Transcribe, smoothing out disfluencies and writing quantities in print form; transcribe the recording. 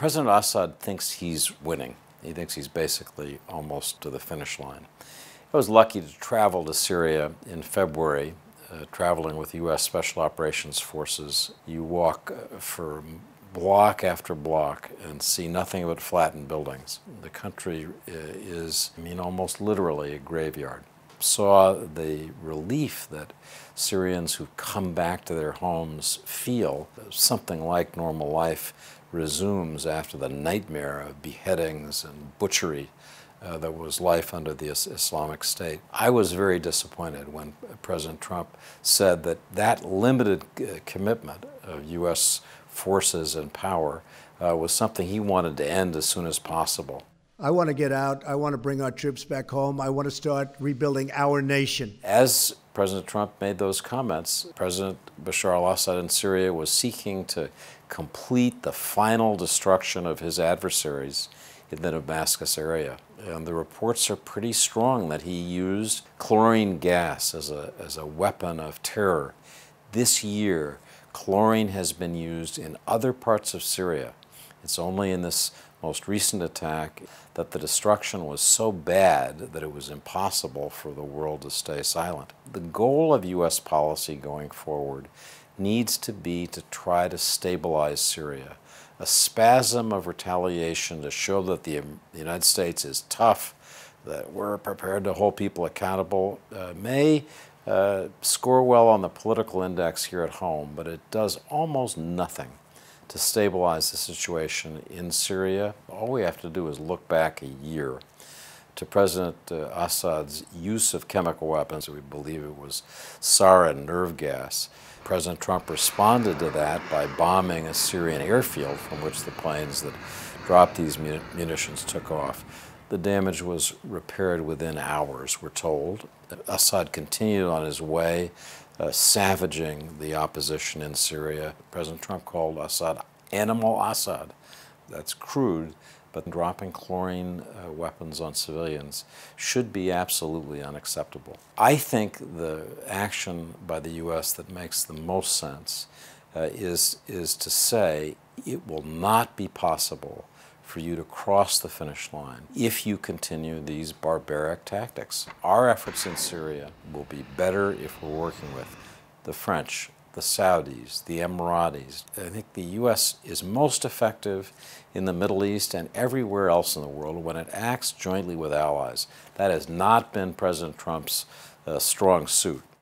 President Assad thinks he's winning. He thinks he's basically almost to the finish line. I was lucky to travel to Syria in February, traveling with U.S. Special Operations Forces. You walk for block after block and see nothing but flattened buildings. The country is, almost literally a graveyard. Saw the relief that Syrians who come back to their homes feel. Something like normal life resumes after the nightmare of beheadings and butchery that was life under the Islamic State. I was very disappointed when President Trump said that that limited commitment of U.S. forces and power was something he wanted to end as soon as possible. I want to get out. I want to bring our troops back home. I want to start rebuilding our nation. As President Trump made those comments, President Bashar al-Assad in Syria was seeking to complete the final destruction of his adversaries in the Damascus area. And the reports are pretty strong that he used chlorine gas as a weapon of terror. This year, chlorine has been used in other parts of Syria. It's only in this most recent attack that the destruction was so bad that it was impossible for the world to stay silent. The goal of U.S. policy going forward needs to be to try to stabilize Syria. A spasm of retaliation to show that the United States is tough, that we're prepared to hold people accountable, may score well on the political index here at home, but it does almost nothing to stabilize the situation in Syria. All we have to do is look back a year to President Assad's use of chemical weapons. We believe it was sarin nerve gas. President Trump responded to that by bombing a Syrian airfield from which the planes that dropped these munitions took off. The damage was repaired within hours, we're told. Assad continued on his way, savaging the opposition in Syria. President Trump called Assad Animal Assad. That's crude, but dropping chlorine weapons on civilians should be absolutely unacceptable. I think the action by the U.S. that makes the most sense is to say it will not be possible for you to cross the finish line if you continue these barbaric tactics. Our efforts in Syria will be better if we're working with the French, the Saudis, the Emiratis. I think the U.S. is most effective in the Middle East and everywhere else in the world when it acts jointly with allies. That has not been President Trump's strong suit.